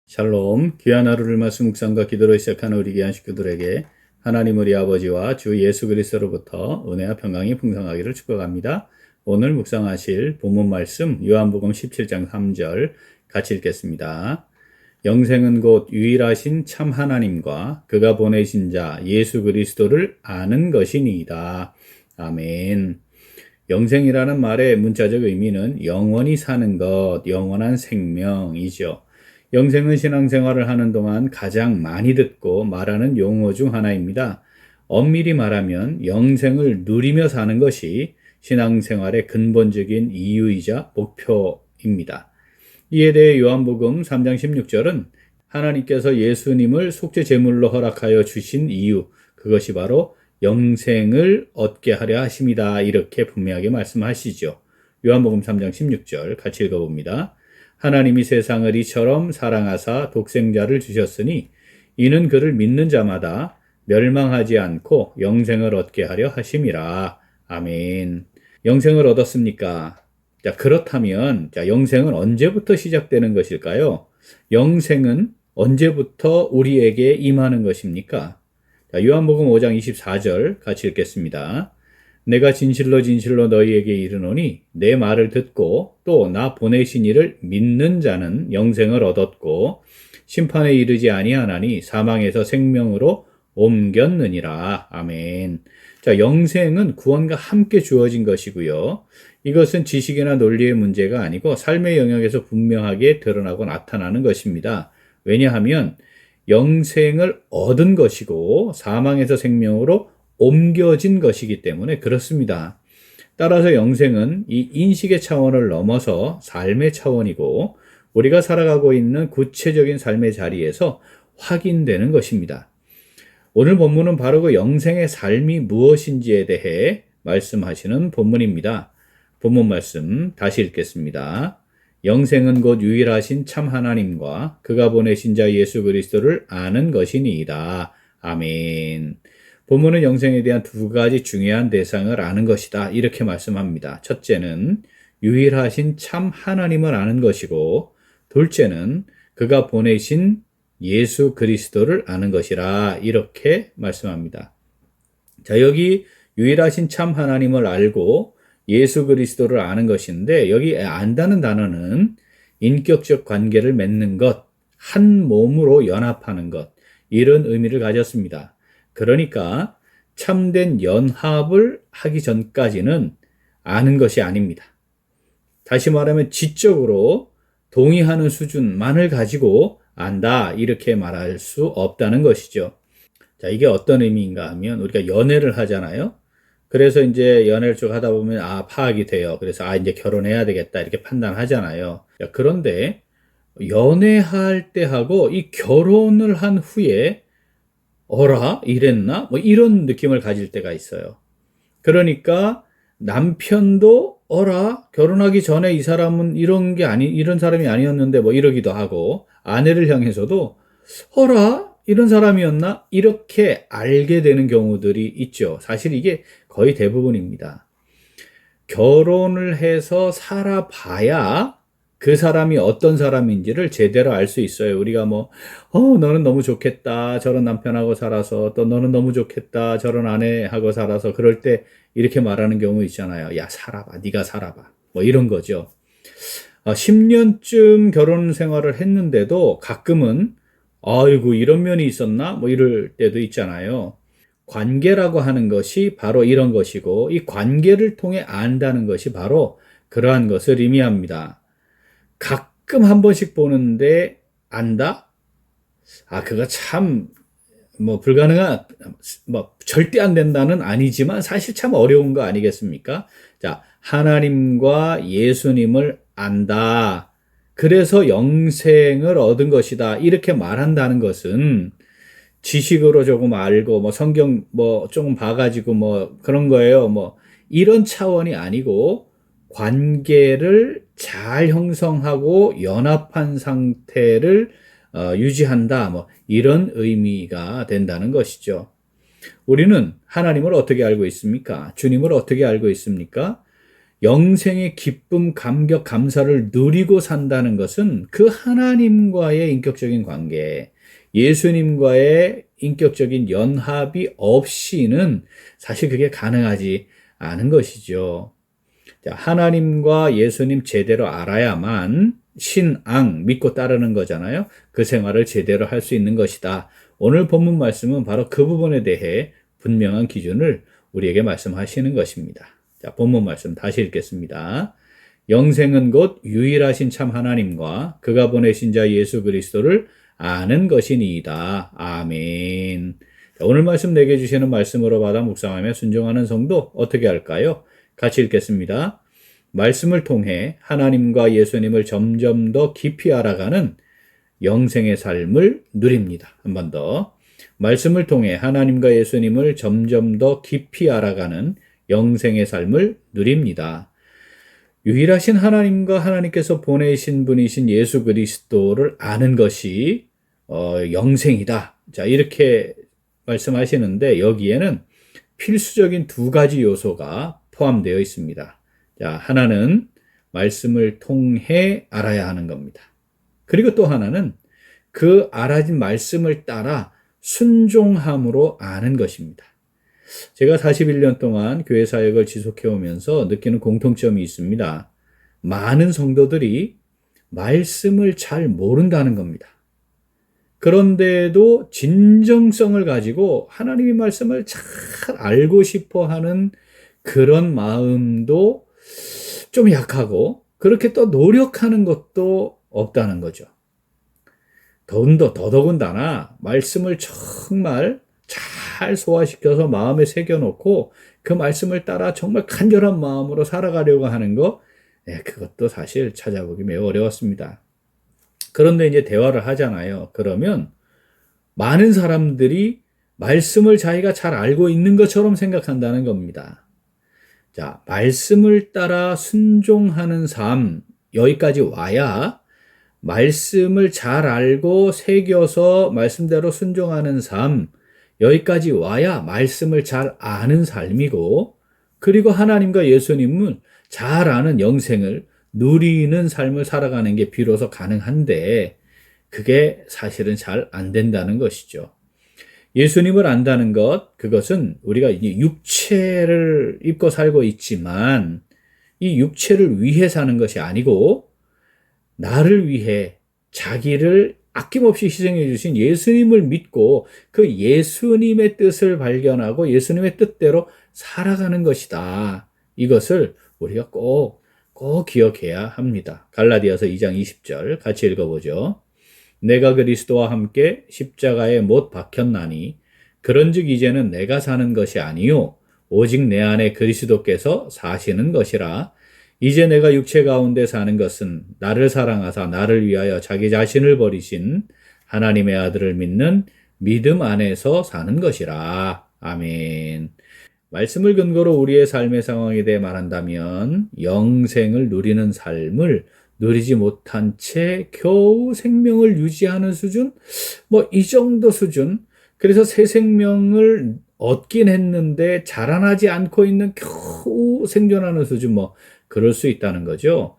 샬롬, 귀한 하루를 말씀 묵상과 기도로 시작하는 우리 귀한 식구들에게 하나님 우리 아버지와 주 예수 그리스도로부터 은혜와 평강이 풍성하기를 축복합니다. 오늘 묵상하실 본문 말씀 요한복음 17장 3절 같이 읽겠습니다. 영생은 곧 유일하신 참 하나님과 그가 보내신 자 예수 그리스도를 아는 것이니이다. 아멘. 영생이라는 말의 문자적 의미는 영원히 사는 것, 영원한 생명이죠. 영생은 신앙생활을 하는 동안 가장 많이 듣고 말하는 용어 중 하나입니다. 엄밀히 말하면 영생을 누리며 사는 것이 신앙생활의 근본적인 이유이자 목표입니다. 이에 대해 요한복음 3장 16절은 하나님께서 예수님을 속죄 제물로 허락하여 주신 이유, 그것이 바로 영생을 얻게 하려 하심이다. 이렇게 분명하게 말씀하시죠. 요한복음 3장 16절 같이 읽어봅니다. 하나님이 세상을 이처럼 사랑하사 독생자를 주셨으니 이는 그를 믿는 자마다 멸망하지 않고 영생을 얻게 하려 하심이라. 아멘. 영생을 얻었습니까? 자, 그렇다면 영생은 언제부터 시작되는 것일까요? 영생은 언제부터 우리에게 임하는 것입니까? 자, 요한복음 5장 24절 같이 읽겠습니다. 내가 진실로 진실로 너희에게 이르노니 내 말을 듣고 또 나 보내신 이를 믿는 자는 영생을 얻었고 심판에 이르지 아니하나니 사망에서 생명으로 옮겼느니라. 아멘. 자, 영생은 구원과 함께 주어진 것이고요. 이것은 지식이나 논리의 문제가 아니고 삶의 영역에서 분명하게 드러나고 나타나는 것입니다. 왜냐하면 영생을 얻은 것이고 사망에서 생명으로 옮겨진 것이기 때문에 그렇습니다. 따라서 영생은 이 인식의 차원을 넘어서 삶의 차원이고 우리가 살아가고 있는 구체적인 삶의 자리에서 확인되는 것입니다. 오늘 본문은 바로 그 영생의 삶이 무엇인지에 대해 말씀하시는 본문입니다. 본문 말씀 다시 읽겠습니다. 영생은 곧 유일하신 참 하나님과 그가 보내신 자 예수 그리스도를 아는 것이니이다. 아멘. 본문은 영생에 대한 두 가지 중요한 대상을 아는 것이다. 이렇게 말씀합니다. 첫째는 유일하신 참 하나님을 아는 것이고 둘째는 그가 보내신 예수 그리스도를 아는 것이라. 이렇게 말씀합니다. 자, 여기 유일하신 참 하나님을 알고 예수 그리스도를 아는 것인데 여기 안다는 단어는 인격적 관계를 맺는 것, 한 몸으로 연합하는 것, 이런 의미를 가졌습니다. 그러니까 참된 연합을 하기 전까지는 아는 것이 아닙니다. 다시 말하면 지적으로 동의하는 수준만을 가지고 안다, 이렇게 말할 수 없다는 것이죠. 자, 이게 어떤 의미인가 하면 우리가 연애를 하잖아요. 그래서 이제 연애를 쭉 하다 보면 파악이 돼요. 그래서 이제 결혼해야 되겠다 이렇게 판단하잖아요. 그런데 연애할 때 하고 이 결혼을 한 후에 어라? 이랬나? 뭐 이런 느낌을 가질 때가 있어요. 그러니까 남편도 어라? 결혼하기 전에 이 사람은 이런 사람이 아니었는데 뭐 이러기도 하고 아내를 향해서도 어라? 이런 사람이었나? 이렇게 알게 되는 경우들이 있죠. 사실 이게 거의 대부분입니다. 결혼을 해서 살아봐야 그 사람이 어떤 사람인지를 제대로 알 수 있어요. 우리가 너는 너무 좋겠다. 저런 남편하고 살아서. 또 너는 너무 좋겠다. 저런 아내하고 살아서. 그럴 때 이렇게 말하는 경우 있잖아요. 야, 살아봐. 네가 살아봐. 뭐 이런 거죠. 10년쯤 결혼 생활을 했는데도 가끔은 아이고, 이런 면이 있었나? 뭐 이럴 때도 있잖아요. 관계라고 하는 것이 바로 이런 것이고, 이 관계를 통해 안다는 것이 바로 그러한 것을 의미합니다. 가끔 한 번씩 보는데 안다? 그거 참, 절대 안 된다는 아니지만 사실 참 어려운 거 아니겠습니까? 자, 하나님과 예수님을 안다. 그래서 영생을 얻은 것이다. 이렇게 말한다는 것은 지식으로 조금 알고, 성경 조금 봐가지고 그런 거예요. 이런 차원이 아니고, 관계를 잘 형성하고 연합한 상태를 유지한다. 이런 의미가 된다는 것이죠. 우리는 하나님을 어떻게 알고 있습니까? 주님을 어떻게 알고 있습니까? 영생의 기쁨, 감격, 감사를 누리고 산다는 것은 그 하나님과의 인격적인 관계, 예수님과의 인격적인 연합이 없이는 사실 그게 가능하지 않은 것이죠. 자, 하나님과 예수님 제대로 알아야만 신앙, 믿고 따르는 거잖아요. 그 생활을 제대로 할 수 있는 것이다. 오늘 본문 말씀은 바로 그 부분에 대해 분명한 기준을 우리에게 말씀하시는 것입니다. 자, 본문 말씀 다시 읽겠습니다. 영생은 곧 유일하신 참 하나님과 그가 보내신 자 예수 그리스도를 아는 것이니이다. 아멘. 자, 오늘 말씀 내게 주시는 말씀으로 받아 묵상하며 순종하는 성도 어떻게 할까요? 같이 읽겠습니다. 말씀을 통해 하나님과 예수님을 점점 더 깊이 알아가는 영생의 삶을 누립니다. 한 번 더. 말씀을 통해 하나님과 예수님을 점점 더 깊이 알아가는 영생의 삶을 누립니다. 유일하신 하나님과 하나님께서 보내신 분이신 예수 그리스도를 아는 것이 영생이다. 자, 이렇게 말씀하시는데 여기에는 필수적인 두 가지 요소가 포함되어 있습니다. 자, 하나는 말씀을 통해 알아야 하는 겁니다. 그리고 또 하나는 그 알아진 말씀을 따라 순종함으로 아는 것입니다. 제가 41년 동안 교회 사역을 지속해 오면서 느끼는 공통점이 있습니다. 많은 성도들이 말씀을 잘 모른다는 겁니다. 그런데도 진정성을 가지고 하나님의 말씀을 잘 알고 싶어 하는 그런 마음도 좀 약하고 그렇게 또 노력하는 것도 없다는 거죠. 더더군다나 말씀을 정말 잘 소화시켜서 마음에 새겨놓고 그 말씀을 따라 정말 간절한 마음으로 살아가려고 하는 거, 그것도 사실 찾아보기 매우 어려웠습니다. 그런데 이제 대화를 하잖아요. 그러면 많은 사람들이 말씀을 자기가 잘 알고 있는 것처럼 생각한다는 겁니다. 자, 말씀을 따라 순종하는 삶, 여기까지 와야 말씀을 잘 알고 새겨서 말씀대로 순종하는 삶, 여기까지 와야 말씀을 잘 아는 삶이고, 그리고 하나님과 예수님을 잘 아는 영생을 누리는 삶을 살아가는 게 비로소 가능한데, 그게 사실은 잘 안 된다는 것이죠. 예수님을 안다는 것, 그것은 우리가 육체를 입고 살고 있지만, 이 육체를 위해 사는 것이 아니고, 나를 위해 자기를 아낌없이 희생해 주신 예수님을 믿고 그 예수님의 뜻을 발견하고 예수님의 뜻대로 살아가는 것이다. 이것을 우리가 꼭 기억해야 합니다. 갈라디아서 2장 20절 같이 읽어보죠. 내가 그리스도와 함께 십자가에 못 박혔나니 그런즉 이제는 내가 사는 것이 아니요 오직 내 안에 그리스도께서 사시는 것이라. 이제 내가 육체 가운데 사는 것은 나를 사랑하사 나를 위하여 자기 자신을 버리신 하나님의 아들을 믿는 믿음 안에서 사는 것이라. 아멘. 말씀을 근거로 우리의 삶의 상황에 대해 말한다면 영생을 누리는 삶을 누리지 못한 채 겨우 생명을 유지하는 수준? 이 정도 수준? 그래서 새 생명을 얻긴 했는데 자라나지 않고 있는 겨우 생존하는 수준, 그럴 수 있다는 거죠.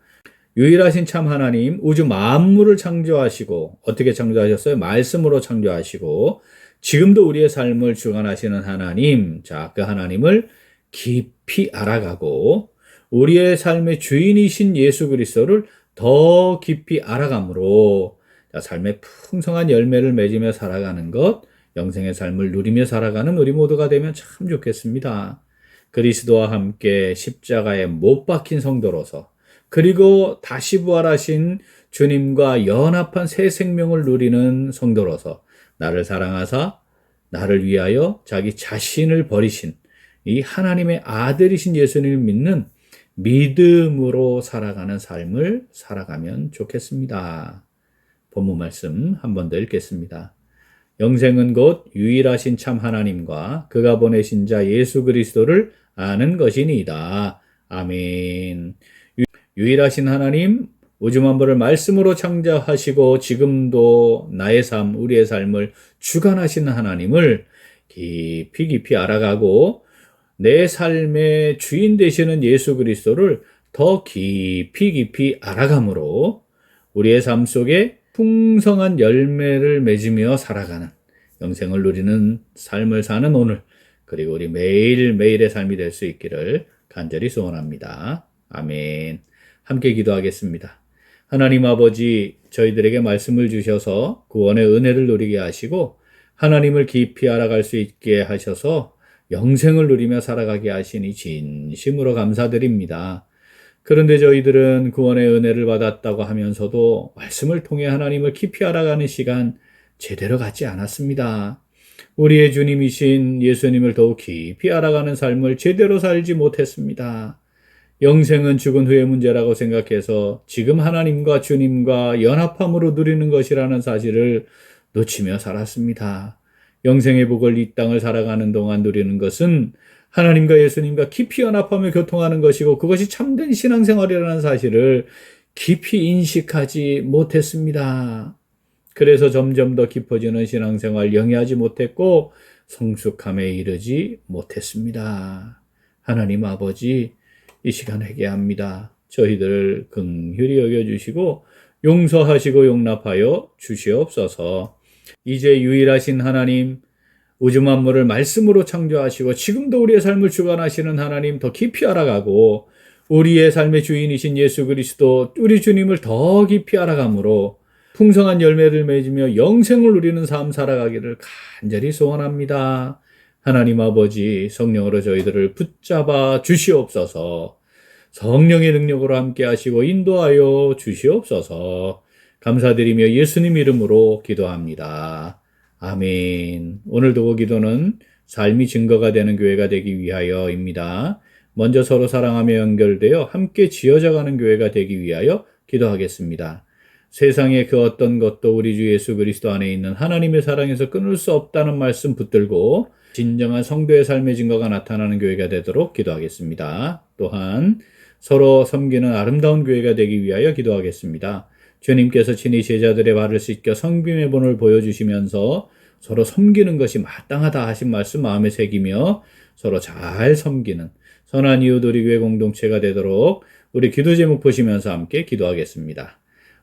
유일하신 참 하나님, 우주 만물을 창조하시고, 어떻게 창조하셨어요? 말씀으로 창조하시고, 지금도 우리의 삶을 주관하시는 하나님, 자, 그 하나님을 깊이 알아가고, 우리의 삶의 주인이신 예수 그리스도를 더 깊이 알아감으로, 자, 삶의 풍성한 열매를 맺으며 살아가는 것, 영생의 삶을 누리며 살아가는 우리 모두가 되면 참 좋겠습니다. 그리스도와 함께 십자가에 못 박힌 성도로서, 그리고 다시 부활하신 주님과 연합한 새 생명을 누리는 성도로서 나를 사랑하사 나를 위하여 자기 자신을 버리신 이 하나님의 아들이신 예수님을 믿는 믿음으로 살아가는 삶을 살아가면 좋겠습니다. 본문 말씀 한 번 더 읽겠습니다. 영생은 곧 유일하신 참 하나님과 그가 보내신 자 예수 그리스도를 아는 것이니이다. 아멘. 유일하신 하나님, 우주 만물을 말씀으로 창조하시고 지금도 나의 삶, 우리의 삶을 주관하시는 하나님을 깊이 알아가고 내 삶의 주인 되시는 예수 그리스도를 더 깊이 알아감으로 우리의 삶 속에 풍성한 열매를 맺으며 살아가는 영생을 누리는 삶을 사는 오늘, 그리고 우리 매일매일의 삶이 될 수 있기를 간절히 소원합니다. 아멘. 함께 기도하겠습니다. 하나님 아버지, 저희들에게 말씀을 주셔서 구원의 은혜를 누리게 하시고 하나님을 깊이 알아갈 수 있게 하셔서 영생을 누리며 살아가게 하시니 진심으로 감사드립니다. 그런데 저희들은 구원의 은혜를 받았다고 하면서도 말씀을 통해 하나님을 깊이 알아가는 시간 제대로 갖지 않았습니다. 우리의 주님이신 예수님을 더욱 깊이 알아가는 삶을 제대로 살지 못했습니다. 영생은 죽은 후의 문제라고 생각해서 지금 하나님과 주님과 연합함으로 누리는 것이라는 사실을 놓치며 살았습니다. 영생의 복을 이 땅을 살아가는 동안 누리는 것은 하나님과 예수님과 깊이 연합하며 교통하는 것이고 그것이 참된 신앙생활이라는 사실을 깊이 인식하지 못했습니다. 그래서 점점 더 깊어지는 신앙생활 영위하지 못했고 성숙함에 이르지 못했습니다. 하나님 아버지, 이 시간 회개합니다. 저희들을 긍휼히 여겨주시고 용서하시고 용납하여 주시옵소서. 이제 유일하신 하나님, 우주 만물을 말씀으로 창조하시고 지금도 우리의 삶을 주관하시는 하나님 더 깊이 알아가고 우리의 삶의 주인이신 예수 그리스도 우리 주님을 더 깊이 알아감으로 풍성한 열매를 맺으며 영생을 누리는 삶 살아가기를 간절히 소원합니다. 하나님 아버지, 성령으로 저희들을 붙잡아 주시옵소서. 성령의 능력으로 함께 하시고 인도하여 주시옵소서. 감사드리며 예수님 이름으로 기도합니다. 아멘. 오늘 도고 기도는 삶이 증거가 되는 교회가 되기 위하여입니다. 먼저 서로 사랑하며 연결되어 함께 지어져가는 교회가 되기 위하여 기도하겠습니다. 세상의 그 어떤 것도 우리 주 예수 그리스도 안에 있는 하나님의 사랑에서 끊을 수 없다는 말씀 붙들고 진정한 성도의 삶의 증거가 나타나는 교회가 되도록 기도하겠습니다. 또한 서로 섬기는 아름다운 교회가 되기 위하여 기도하겠습니다. 주님께서 친히 제자들의 발을 씻겨 섬김의 본을 보여주시면서 서로 섬기는 것이 마땅하다 하신 말씀 마음에 새기며 서로 잘 섬기는 선한 이웃 우리 교회 공동체가 되도록 우리 기도 제목 보시면서 함께 기도하겠습니다.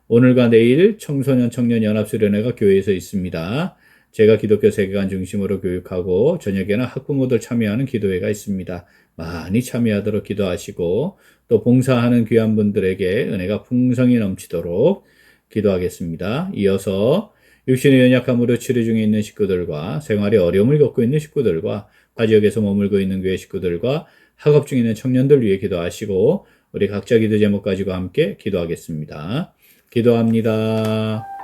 오늘과 내일 청소년 청년 연합수련회가 교회에서 있습니다. 제가 기독교 세계관 중심으로 교육하고 저녁에는 학부모들 참여하는 기도회가 있습니다. 많이 참여하도록 기도하시고 또 봉사하는 귀한 분들에게 은혜가 풍성히 넘치도록 기도하겠습니다. 이어서 육신의 연약함으로 치료 중에 있는 식구들과 생활에 어려움을 겪고 있는 식구들과 타 지역에서 머물고 있는 교회 식구들과 학업 중에 있는 청년들 위해 기도하시고 우리 각자 기도 제목 가지고 함께 기도하겠습니다. 기도합니다.